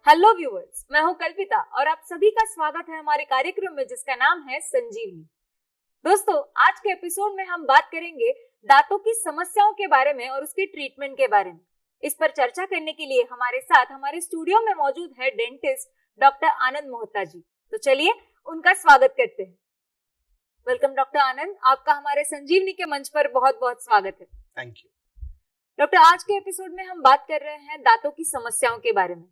Hello viewers, मैं हूं कल्पिता और आप सभी का स्वागत है हमारे कार्यक्रम में जिसका नाम है संजीवनी। दोस्तों, आज के एपिसोड में हम बात करेंगे दांतों की समस्याओं के बारे में और उसके ट्रीटमेंट के बारे में। इस पर चर्चा करने के लिए हमारे साथ हमारे स्टूडियो में मौजूद है डेंटिस्ट डॉक्टर आनंद मोहता जी। तो चलिए उनका स्वागत करते हैं। वेलकम डॉक्टर आनंद, आपका हमारे संजीवनी के मंच पर बहुत बहुत स्वागत है। थैंक यू डॉक्टर, आज के एपिसोड में हम बात कर रहे हैं दांतों की समस्याओं के बारे में।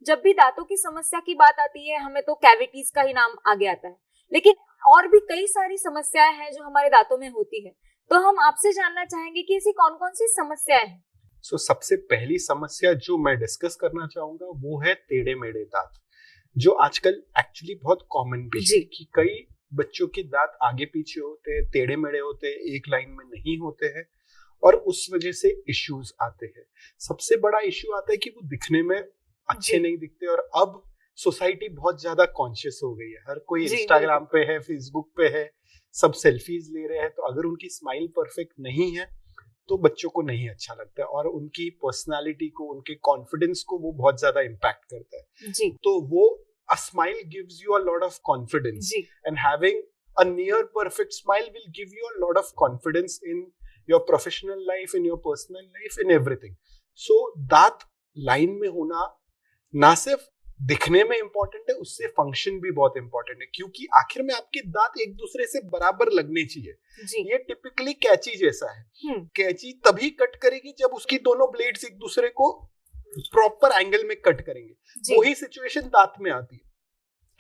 जब भी दांतों की समस्या की बात आती है हमें तो कैविटीज का ही नाम आगे आता है, लेकिन और भी कई सारी समस्याएं हैं जो हमारे दांतों में होती है। तो हम आपसे जानना चाहेंगे कि ऐसी कौन कौन सी समस्याएं हैं। सबसे पहली समस्या जो मैं डिस्कस करना चाहूंगा वो है टेढ़े मेढ़े दांत, जो आजकल एक्चुअली बहुत कॉमन भी है कि कई बच्चों के दांत आगे पीछे होते हैं, टेढ़े मेढ़े होते हैं, एक लाइन में नहीं होते हैं और उस वजह से इश्यूज आते हैं। सबसे बड़ा इश्यू आता है कि वो दिखने में अच्छे नहीं दिखते और अब सोसाइटी बहुत ज्यादा कॉन्शियस हो गई है। हर कोई इंस्टाग्राम पे है, फेसबुक पे है, सब सेल्फीज ले रहे हैं। तो अगर उनकी स्माइल परफेक्ट नहीं है तो बच्चों को नहीं अच्छा लगता है और उनकी पर्सनालिटी को, उनके कॉन्फिडेंस को वो बहुत ज्यादा इम्पैक्ट करता है जी। तो वो a smile gives you a lot of confidence and having a near perfect smile will give you a lot of confidence in your professional life, in your personal life, in everything. So दांत line में होना ना सिर्फ दिखने में important है, उससे function भी बहुत इंपॉर्टेंट है, क्योंकि आखिर में आपके दांत एक दूसरे से बराबर लगने चाहिए। ये टिपिकली कैंची जैसा है। कैंची तभी कट करेगी जब उसकी दोनों ब्लेड्स एक दूसरे को प्रॉपर एंगल में कट करेंगे। वही सिचुएशन दांत में आती है।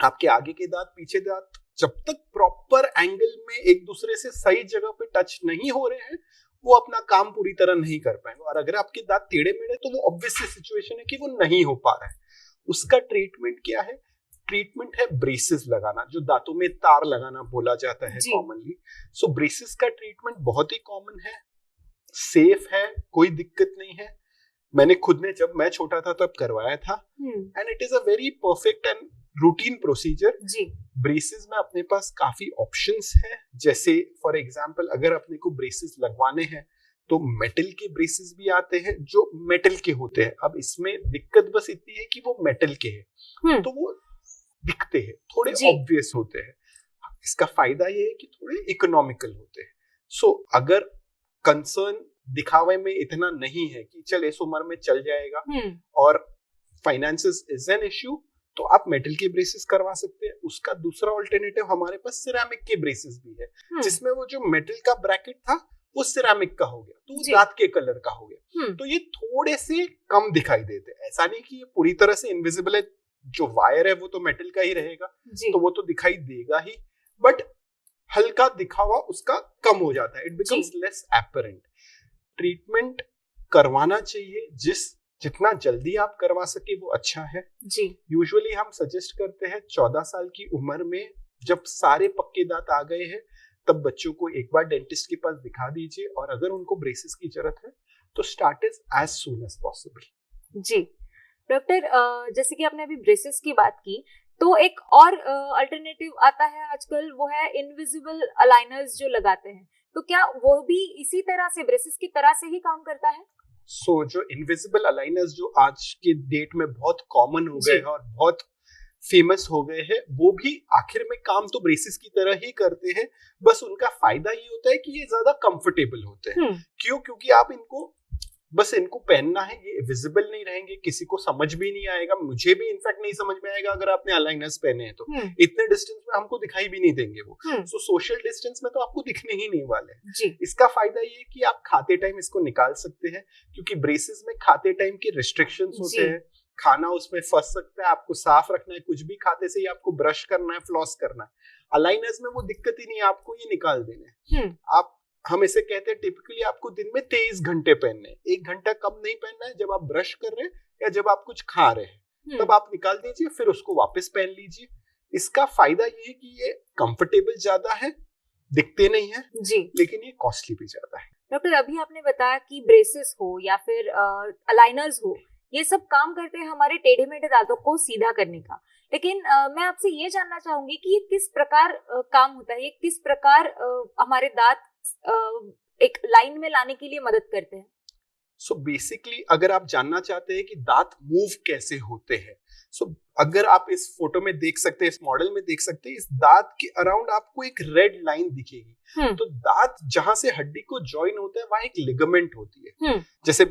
आपके आगे के दांत, पीछे दांत जब तक प्रॉपर एंगल में एक दूसरे से सही जगह पे टच नहीं हो रहे हैं वो अपना काम पूरी तरह नहीं कर पाएंगे। और अगर आपके दांत टेढ़े मेढ़े तो वो ऑब्वियसली सिचुएशन है कि वो नहीं हो पा रहा है। उसका ट्रीटमेंट क्या है? ट्रीटमेंट है ब्रेसेस लगाना, जो दांतों में तार लगाना बोला जाता है कॉमनली। सो ब्रेसेस का ट्रीटमेंट बहुत ही कॉमन है, सेफ है, कोई दिक्कत नहीं है। मैंने खुद ने जब मैं छोटा था तब करवाया था and it is a very perfect and routine procedure. Braces में अपने पास काफी ऑप्शंस है। जैसे फॉर एग्जांपल अगर अपने को ब्रेसेस लगवाने हैं तो मेटल के ब्रेसेस भी आते हैं जो मेटल के होते हैं। अब इसमें दिक्कत बस इतनी है कि वो मेटल के हैं तो वो दिखते हैं, थोड़े ऑब्वियस होते हैं। इसका फायदा ये है कि थोड़े इकोनॉमिकल होते हैं। सो अगर कंसर्न दिखावे में इतना नहीं है कि चल इस उम्र में चल जाएगा और फाइनेंसेस इज एन इश्यू, तो आप मेटल के ब्रेसेस करवा सकते हैं। उसका दूसरा ऑल्टरनेटिव हमारे पास सिरेमिक के ब्रेसेस भी है, जिसमें वो जो मेटल का ब्रैकेट था वो सिरेमिक का हो गया, तो वो दांत के कलर का हो गया। तो ये थोड़े से कम दिखाई देते हैं। ऐसा नहीं कि ये पूरी तरह से इनविजिबल है, जो वायर है वो तो मेटल का ही रहेगा तो वो तो दिखाई देगा ही, बट हल्का दिखावा उसका कम हो जाता है। It becomes less apparent. Treatment करवाना चाहिए, जितना जल्दी आप करवा सके वो अच्छा है। यूजुअली हम सजेस्ट करते हैं 14 साल की उम्र में जब सारे पक्के दांत आ गए हैं तब बच्चों को एक बार डेंटिस्ट के पास दिखा दीजिए, और अगर उनको ब्रेसेस की जरूरत है तो start is as soon as possible. जी डॉक्टर, जैसे कि आपने अभी ब्रेसेस की बात की, तो एक और अल्टरनेटिव आता है आजकल, वो है इनविजिबल अलाइनर्स जो लगाते हैं। तो क्या वो भी इसी तरह से ब्रेसेस की तरह से ही काम करता है? जो इनविजिबल अलाइनर्स जो आज के डेट में बहुत कॉमन हो गए हैं और बहुत फेमस हो गए हैं, वो भी आखिर में काम तो ब्रेसेस की तरह ही करते हैं। बस उनका फायदा ये होता है कि ये ज्यादा कंफर्टेबल होते हैं। क्योंकि आप इनको पहनना है, ये विजिबल नहीं रहेंगे, किसी को समझ भी नहीं आएगा। मुझे भी इनफैक्ट नहीं समझ में आएगा अगर आपने अलाइनर्स पहने हैं तो इतने डिस्टेंस में हमको दिखाई भी नहीं देंगे वो। सो सोशल डिस्टेंस में तो आपको दिखने ही नहीं वाले। इसका फायदा ये कि आप खाते टाइम इसको निकाल सकते हैं, क्योंकि ब्रेसेस में खाते टाइम की रिस्ट्रिक्शंस होते हैं। खाना उसमें फंस सकता है, आपको साफ रखना है, कुछ भी खाते से ही आपको ब्रश करना है, फ्लॉस करना है। अलाइनर्स में वो दिक्कत ही नहीं है, आपको ये निकाल देने हैं। हम इसे कहते हैं टिपिकली आपको दिन में 23 घंटे पहनने हैं। 1 घंटा कम नहीं पहनना है। जब आप ब्रश कर रहे हैं या जब आप कुछ खा रहे हैं तब आप निकाल दीजिए, फिर उसको वापस पहन लीजिए। इसका फायदा ये है कि ये कंफर्टेबल ज्यादा है, दिखते नहीं है लेकिन ये कॉस्टली भी ज्यादा है। डॉक्टर, अभी आपने बताया कि ब्रेसेस हो या फिर अलाइनर्स हो, ये सब काम करते हैं हमारे टेढ़े मेढ़े दांतों को सीधा करने का। लेकिन मैं आपसे ये जानना चाहूंगी कि ये किस प्रकार काम होता है, ये किस प्रकार हमारे दांत एक लाइन में लाने के लिए मदद करते हैं? सो बेसिकली अगर आप जानना चाहते हैं कि दांत मूव कैसे होते हैं, सो अगर आप इस फोटो में देख सकते हैं, इस मॉडल में देख सकते हैं, इस दांत के अराउंड आपको एक रेड लाइन दिखेगी। तो दांत जहां से हड्डी को ज्वाइन होता है वहां एक लिगामेंट होती है। जैसे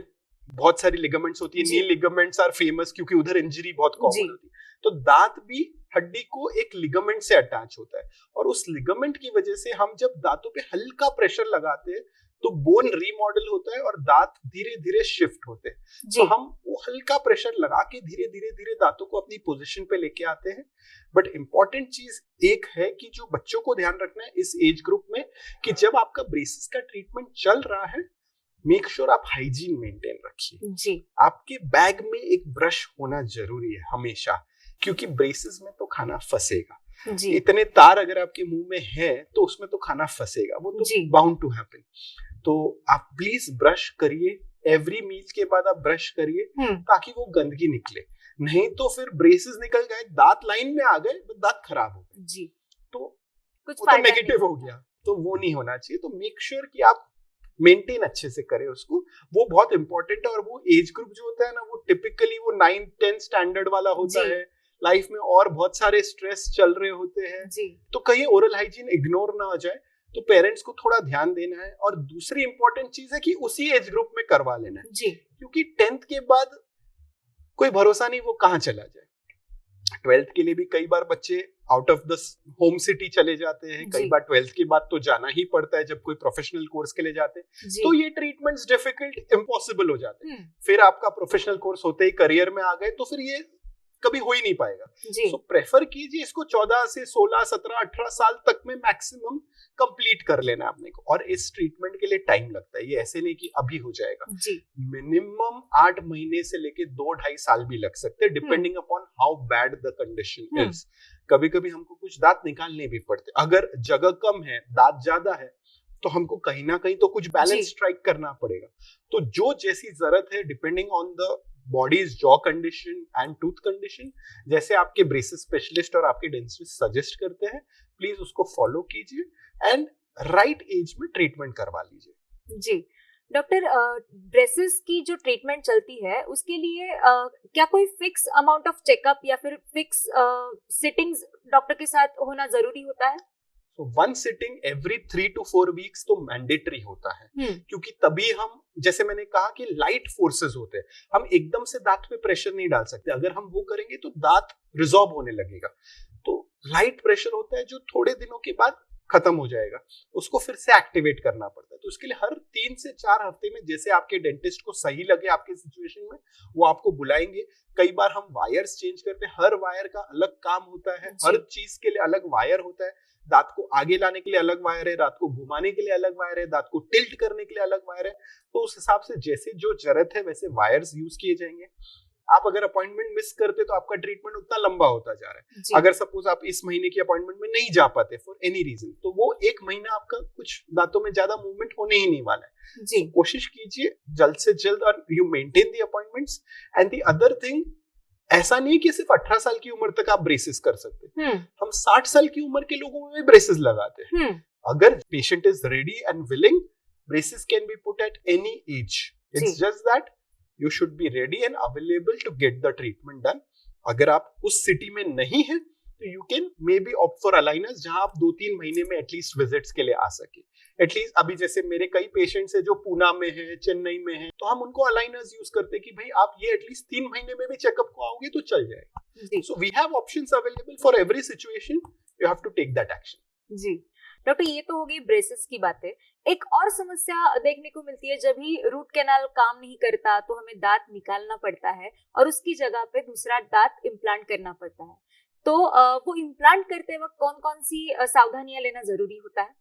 बहुत सारी लिगामेंट्स होती है, नी लिगामेंट्स आर फेमस क्योंकि उधर इंजरी बहुत कॉमन होती है। तो दांत भी हड्डी को एक लिगामेंट से अटैच होता है, और उस लिगामेंट की वजह से हम जब दांतों पे हल्का प्रेशर लगाते हैं तो बोन रीमॉडल होता है और दांत धीरे धीरे शिफ्ट होते हैं। तो हम वो हल्का प्रेशर लगा के धीरे धीरे धीरे दांतों को अपनी पोजीशन पे लेके आते हैं। बट इंपॉर्टेंट चीज एक है कि जो बच्चों को ध्यान रखना है इस एज ग्रुप में, कि जब आपका ब्रेसेस का ट्रीटमेंट चल रहा है, मेक श्योर आप हाइजीन मेंटेन रखिए। आपके बैग में एक ब्रश होना जरूरी है हमेशा, क्योंकि ब्रेसेस में तो खाना फंसेगा। इतने तार अगर आपके मुंह में है तो उसमें तो खाना फंसेगा, वो तो बाउंड टू हैपन। तो आप प्लीज ब्रश करिए, एवरी मील के बाद आप ब्रश करिए ताकि वो गंदगी निकले। नहीं तो फिर ब्रेसेस निकल गए, दांत लाइन में आ गए, दांत खराब हो गए, तो कुछ वो तो नेगेटिव हो गया, तो वो नहीं होना चाहिए। तो मेक श्योर कि आप मेंटेन अच्छे से करें उसको, वो बहुत इंपॉर्टेंट है। और वो एज ग्रुप जो होता है ना, वो टिपिकली वो 9-10 स्टैंडर्ड वाला होता है, लाइफ में और बहुत सारे स्ट्रेस चल रहे होते हैं, तो कहीं ओरल हाइजीन इग्नोर ना हो जाए। तो पेरेंट्स को थोड़ा ध्यान देना है। और दूसरी इंपॉर्टेंट चीज है कि उसी एज ग्रुप में करवा लेना है, क्योंकि 10th के बाद कोई भरोसा नहीं वो कहाँ चला जाए। 12th के लिए भी कई बार बच्चे out of the home city चले जाते हैं, कई बार 12th के बाद तो जाना ही पड़ता है जब कोई प्रोफेशनल कोर्स के लिए जाते हैं, तो ये ट्रीटमेंट्स डिफिकल्ट, इम्पॉसिबल हो जाते हैं। फिर आपका प्रोफेशनल कोर्स होते ही करियर में आ गए तो फिर ये कभी हो ही नहीं पाएगा। सो प्रेफर कीजिए इसको 14 से 16, 17, 18 साल तक में मैक्सिमम कंप्लीट कर लेना आपने को। और इस ट्रीटमेंट के लिए टाइम लगता है, ये ऐसे नहीं कि अभी हो जाएगा। मिनिमम 8 महीने से लेके 2-2.5 साल भी लग सकते हैं, depending upon how bad the condition is. कभी कभी हमको कुछ दांत निकालने भी पड़ते, अगर जगह कम है, दांत ज्यादा है, तो हमको कहीं ना कहीं तो कुछ बैलेंस स्ट्राइक करना पड़ेगा। तो जो जैसी जरूरत है, depending on the bodies jaw condition and tooth condition, जैसे आपके ब्रेसेस स्पेशलिस्ट और आपके डेंटिस्ट सजेस्ट करते हैं, प्लीज उसको फॉलो कीजिए एंड राइट एज में ट्रीटमेंट करवा लीजिए। जी डॉक्टर, ब्रेसेस की जो ट्रीटमेंट चलती है उसके लिए क्या कोई फिक्स अमाउंट ऑफ चेकअप या फिर फिक्स सिटिंग्स डॉक्टर के साथ होना जरूरी होता है? So one sitting every 3 to 4 weeks तो मैंडेटरी होता है, क्योंकि तभी हम, जैसे मैंने कहा कि लाइट फोर्सेस होते हैं, हम एकदम से दांत पे प्रेशर नहीं डाल सकते। अगर हम वो करेंगे तो दांत रिजॉर्ब होने लगेगा। तो लाइट प्रेशर होता है जो थोड़े दिनों के बाद खत्म हो जाएगा, उसको फिर से एक्टिवेट करना पड़ता है। तो उसके लिए हर 3 से 4 हफ्ते में, जैसे आपके डेंटिस्ट को सही लगे आपके सिचुएशन में, वो आपको बुलाएंगे। कई बार हम वायर्स चेंज करते हैं, हर वायर का अलग काम होता है, हर चीज के लिए अलग वायर होता है। दांत को आगे लाने के लिए अलग वायर है, दांत को घुमाने के लिए अलग वायर है, दांत को टिल्ट करने के लिए अलग वायर है। तो उस हिसाब से जैसे जो जरूरत है वैसे वायर्स यूज किए जाएंगे। आप अगर अपॉइंटमेंट मिस करते तो आपका ट्रीटमेंट उतना लंबा होता जा रहा है। अगर सपोज आप इस महीने की अपॉइंटमेंट में नहीं जा पाते फॉर एनी रीजन, तो वो 1 महीना आपका कुछ दांतों में ज्यादा मूवमेंट होने ही नहीं वाला है। तो कोशिश कीजिए जल्द से जल्द, और you maintain the appointments. And the other thing, ऐसा नहीं कि सिर्फ 18 साल की उम्र तक आप ब्रेसेस कर सकते हैं, हम 60 साल की उम्र के लोगों में भी ब्रेसेस लगाते हैं। अगर patient is ready and willing, braces can be put at any as. It's just that you should be ready and available to get the treatment done. अगर आप उस सिटी में नहीं है तो you can maybe opt for aligners, जहां आप 2-3 महीने में एटलीस्ट विजिट्स के लिए आ सके। एटलीस्ट अभी जैसे मेरे कई पेशेंट्स है जो पूना में है, चेन्नई में है, तो हम उनको अलाइनर्स यूज करते हैं कि भाई आप ये एटलीस्ट 3 महीने में भी चेकअप को आओगे तो चल जाएगा। So we have options available for every situation, you have to take that action. जी डॉक्टर, ये तो हो गई ब्रेसेस की बातें। एक और समस्या देखने को मिलती है, जब ही रूट कैनाल काम नहीं करता तो हमें दांत निकालना पड़ता है और उसकी जगह पे दूसरा दांत इम्प्लांट करना पड़ता है। तो वो इम्प्लांट करते वक्त कौन कौन सी सावधानियां लेना जरूरी होता है?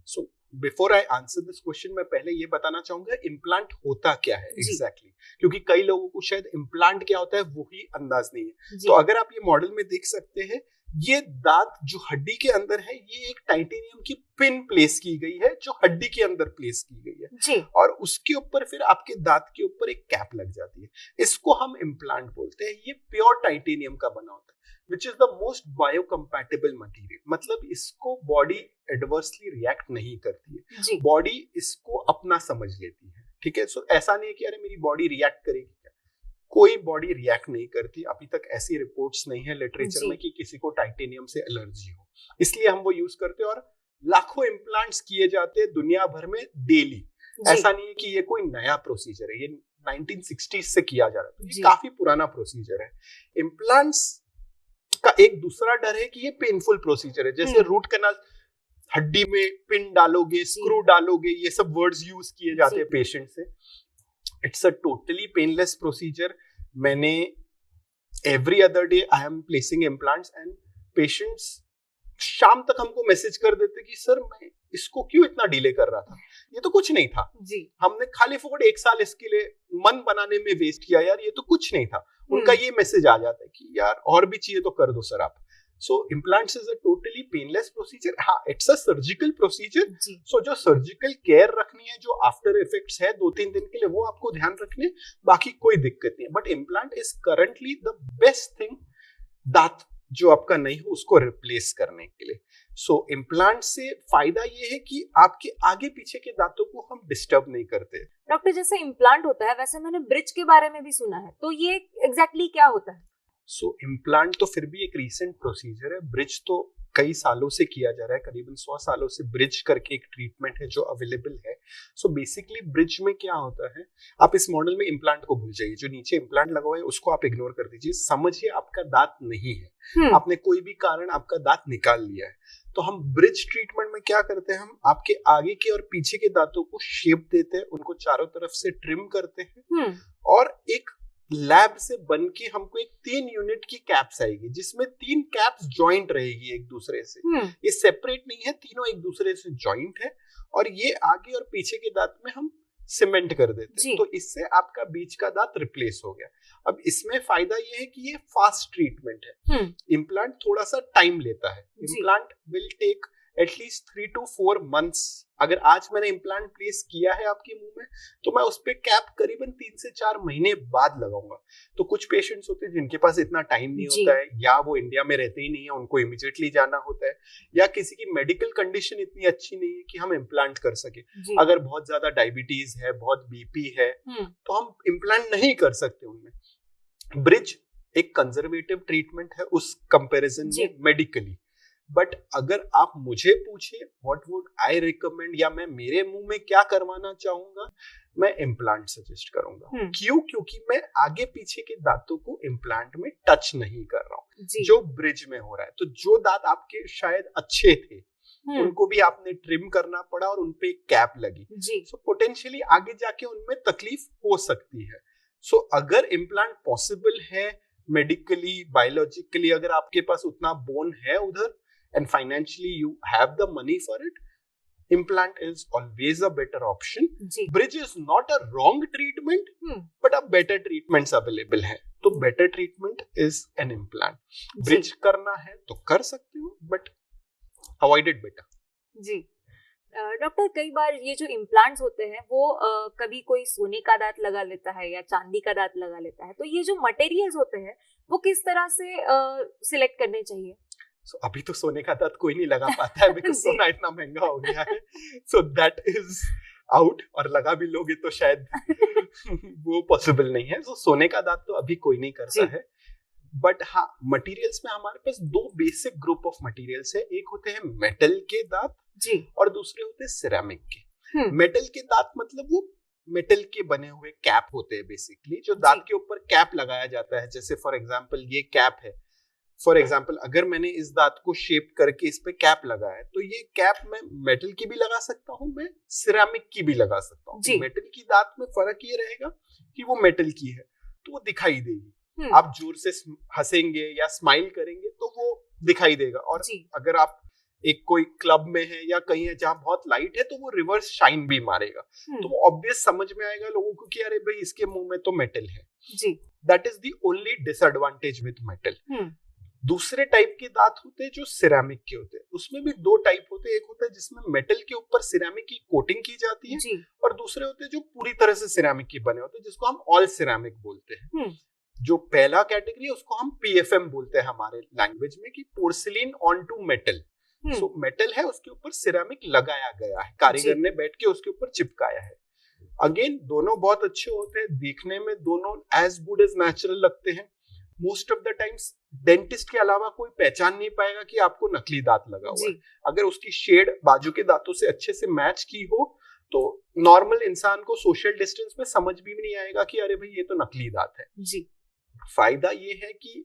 So before I answer this question, मैं पहले ये बताना चाहूंगा इम्प्लांट होता क्या है एग्जैक्टली, क्योंकि कई लोगों को शायद इम्प्लांट क्या होता है वो ही अंदाज नहीं है। तो अगर आप ये मॉडल में देख सकते हैं, ये दांत जो हड्डी के अंदर है, ये एक टाइटेनियम की पिन प्लेस की गई है जो हड्डी के अंदर प्लेस की गई है जी। और उसके ऊपर फिर आपके दांत के ऊपर एक कैप लग जाती है। इसको हम इम्प्लांट बोलते हैं। ये प्योर टाइटेनियम का बना होता है, which is the most biocompatible material. मतलब इसको बॉडी एडवर्सली रिएक्ट नहीं करती है, बॉडी इसको अपना समझ लेती है। ठीक है। सो ऐसा नहीं है कि अरे मेरी बॉडी रिएक्ट करेगी, कोई बॉडी रिएक्ट नहीं करती। अभी तक ऐसी रिपोर्ट्स नहीं है लिटरेचर में कि किसी को टाइटेनियम से एलर्जी हो, इसलिए हम वो यूज करते हैं। और लाखों इम्प्लांट्स किए जाते हैं दुनिया भर में डेली। ऐसा नहीं है कि ये कोई नया प्रोसीजर है, ये 1960s से किया जा रहा है, तो ये काफी पुराना प्रोसीजर है। इम्प्लांट्स का एक दूसरा डर है कि ये पेनफुल प्रोसीजर है, जैसे रूट कैनाल, हड्डी में पिन डालोगे, स्क्रू डालोगे, ये सब वर्ड्स यूज किए जाते हैं पेशेंट से। It's a totally painless procedure. मैंने every other day I am placing implants and patients शाम तक हमको मैसेज कर देते कि सर मैं इसको क्यों इतना डिले कर रहा था, ये तो कुछ नहीं था जी, हमने खाली फोकट 1 साल इसके लिए मन बनाने में वेस्ट किया यार, ये तो कुछ नहीं था। उनका ये मैसेज आ जाता है कि यार और भी चाहिए तो कर दो सर आप। So implants is a totally painless procedure. हाँ, it's a surgical procedure. So जो surgical care रखनी है, जो after effects है 2-3 दिन के लिए, वो आपको ध्यान रखने, बाकी कोई दिक्कत नहीं है। But implant is currently the best thing, दांत जो आपका नहीं हो उसको रिप्लेस करने के लिए। So implant से फायदा ये है कि आपके आगे पीछे के दांतों को हम डिस्टर्ब नहीं करते। डॉक्टर, जैसे इम्प्लांट होता है वैसे मैंने ब्रिज के बारे में भी सुना है, तो ये एग्जैक्टली क्या होता है? सो इम्प्लांट तो फिर भी एक रीसेंट प्रोसीजर है, ब्रिज तो कई सालों से किया जा रहा है, करीबन 100 सालों से ब्रिज करके एक ट्रीटमेंट है जो अवेलेबल है। सो बेसिकली ब्रिज में क्या होता है, आप इस मॉडल में इम्प्लांट को भूल जाइए, जो नीचे इम्प्लांट लगा हुआ है उसको आप इग्नोर कर दीजिए, समझिए आपका दांत नहीं है, आपने कोई भी कारण आपका दांत निकाल लिया है। तो हम ब्रिज ट्रीटमेंट में क्या करते हैं, हम आपके आगे के और पीछे के दांतों को शेप देते हैं, उनको चारों तरफ से ट्रिम करते हैं, और एक लैब से बन के हमको एक 3 यूनिट की कैप्स आएगी, जिसमें 3 कैप्स जॉइंट रहेगी एक दूसरे से। ये सेपरेट नहीं है, तीनों एक दूसरे से जॉइंट है, और ये आगे और पीछे के दांत में हम सीमेंट कर देते हैं, तो इससे आपका बीच का दांत रिप्लेस हो गया। अब इसमें फायदा ये है कि ये फास्ट ट्रीटमेंट है। इम्प्लांट थोड़ा सा टाइम लेता है, implant will take at least 3 to 4 months। अगर आज मैंने इम्प्लांट प्लेस किया है आपके मुंह में, तो मैं उस पे कैप करीबन 3 से 4 महीने बाद लगाऊंगा। तो कुछ पेशेंट्स होते हैं जिनके पास इतना टाइम नहीं होता है, या वो इंडिया में रहते ही नहीं है, उनको इमीडिएटली जाना होता है, या किसी की मेडिकल कंडीशन इतनी अच्छी नहीं है कि हम इम्प्लांट कर सके। अगर बहुत ज्यादा डायबिटीज है, बहुत बीपी है, तो हम इम्प्लांट नहीं कर सकते उनमें। ब्रिज एक कंजर्वेटिव ट्रीटमेंट है उस कंपेरिजन में मेडिकली। बट अगर आप मुझे पूछे व्हाट वुड आई रिकमेंड, या मैं मेरे मुंह में क्या करवाना चाहूंगा, मैं इम्प्लांट सजेस्ट करूंगा। क्यों? क्योंकि मैं आगे पीछे के दांतों को इम्प्लांट में टच नहीं कर रहा हूँ, जो ब्रिज में हो रहा है। तो जो दांत आपके शायद अच्छे थे, उनको भी आपने ट्रिम करना पड़ा और उनपे कैप लगी, सो पोटेंशियली आगे जाके उनमें तकलीफ हो सकती है। सो अगर इम्प्लांट पॉसिबल है मेडिकली, बायोलॉजिकली, अगर आपके पास उतना बोन है उधर and financially you have the money for it, implant is always a better option. Bridge is not a wrong treatment, but a better treatments available है, तो better treatment is an implant. Bridge करना है तो कर सकते हो, but avoid it better. जी doctor, कई बार ये जो इम्प्लांट्स होते हैं वो कभी कोई सोने का दांत लगा लेता है या चांदी का दांत लगा लेता है, तो ये जो मटेरियल्स होते हैं वो किस तरह से सिलेक्ट करने चाहिए? So, अभी तो सोने का दांत कोई नहीं लगा पाता है, बिकॉज़ सोना इतना महंगा हो गया है। So that is out, और लगा भी लोगे तो शायद वो पॉसिबल नहीं है। So सोने का दांत तो अभी कोई नहीं करता है। बट हाँ, मटेरियल्स में हमारे पास 2 बेसिक ग्रुप ऑफ मटेरियल्स है। एक होते हैं मेटल के दांत और दूसरे होते हैं सिरेमिक के। मेटल के दांत मतलब वो मेटल के बने हुए कैप होते हैं बेसिकली, जो दांत के ऊपर कैप लगाया जाता है। जैसे फॉर एग्जाम्पल ये कैप है, फॉर एग्जाम्पल अगर मैंने इस दांत को शेप करके इस पे कैप लगाया, तो ये कैप मैं मेटल की भी लगा सकता हूँ, मैं सिरेमिक की भी लगा सकता हूँ। मेटल की दांत में फर्क ये रहेगा कि वो मेटल की है तो वो दिखाई देगी, आप जोर से हंसेंगे या स्माइल करेंगे तो वो दिखाई देगा। और अगर आप एक कोई क्लब में है या कहीं है जहाँ बहुत लाइट है, तो वो रिवर्स शाइन भी मारेगा, तो वो ऑब्वियस समझ में आएगा लोगों को कि अरे भाई इसके मुंह में तो मेटल है। That is the only disadvantage with metal. दूसरे टाइप के दांत होते हैं जो सिरेमिक के होते हैं, उसमें भी 2 टाइप होते हैं। एक होता है जिसमें मेटल के ऊपर सिरेमिक की कोटिंग की जाती है, और दूसरे होते हैं जो पूरी तरह से सिरेमिक के बने होते हैं, जिसको हम ऑल सिरेमिक बोलते हैं। जो पहला कैटेगरी है उसको हम PFM बोलते हैं हमारे लैंग्वेज में, कि porcelain on to metal. So metal है, उसके ऊपर सिरेमिक लगाया गया है, कारीगर ने बैठ के उसके ऊपर चिपकाया है। अगेन दोनों बहुत अच्छे होते हैं, देखने में दोनों एज गुड एज नेचुरल लगते हैं। Most of the times dentist के अलावा कोई पहचान नहीं पाएगा कि आपको नकली दांत लगा हुआ है। अगर उसकी शेड बाजू के दांतों से अच्छे से मैच की हो तो नॉर्मल इंसान को सोशल डिस्टेंस में समझ भी नहीं आएगा कि अरे भाई ये तो नकली दांत है जी। फायदा ये है कि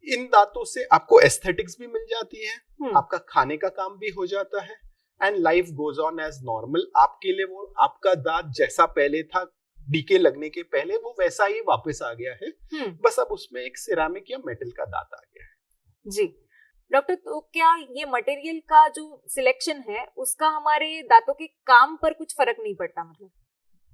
इन दांतों से आपको एस्थेटिक्स भी मिल जाती है, आपका खाने का काम भी हो जाता है and life goes on as normal. आपके लिए वो आपका दांत जैसा पहले था डीके लगने के पहले वो वैसा ही वापस आ गया है, बस अब उसमें एक सिरामिक या मेटल का दांत आ गया है। जी डॉक्टर, तो क्या ये मटेरियल का जो सिलेक्शन है उसका हमारे दांतों के काम पर कुछ फर्क नहीं पड़ता? मतलब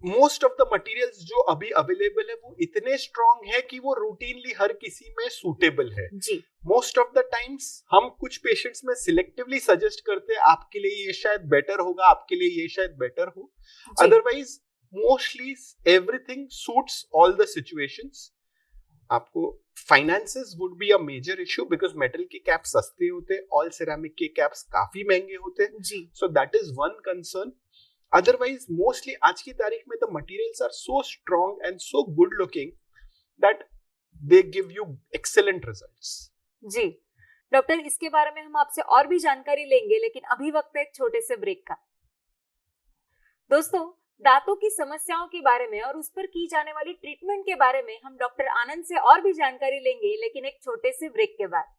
मोस्ट ऑफ द मटेरियल्स जो अभी अवेलेबल है वो इतने स्ट्रॉन्ग है कि वो रूटीनली हर किसी में सूटेबल है जी। मोस्ट ऑफ द टाइम्स हम कुछ पेशेंट्स में सिलेक्टिवली सजेस्ट करते हैं आपके लिए ये शायद बेटर होगा, आपके लिए ये शायद बेटर हो, otherwise mostly everything suits all the situations. आपको finances would be a major issue because metal के कैप सस्ते होते हैं, ऑल सिरेमिक के कैप्स काफी महंगे होते हैं, so that is one concern. Otherwise mostly आज की तारीख में the materials are so strong and so good looking that they give you excellent results. जी डॉक्टर, इसके बारे में हम आपसे और भी जानकारी लेंगे, लेकिन अभी वक्त है एक छोटे से ब्रेक का। दोस्तों, दांतों की समस्याओं के बारे में और उस पर की जाने वाली ट्रीटमेंट के बारे में हम डॉक्टर आनंद से और भी जानकारी लेंगे, लेकिन एक छोटे से ब्रेक के बाद।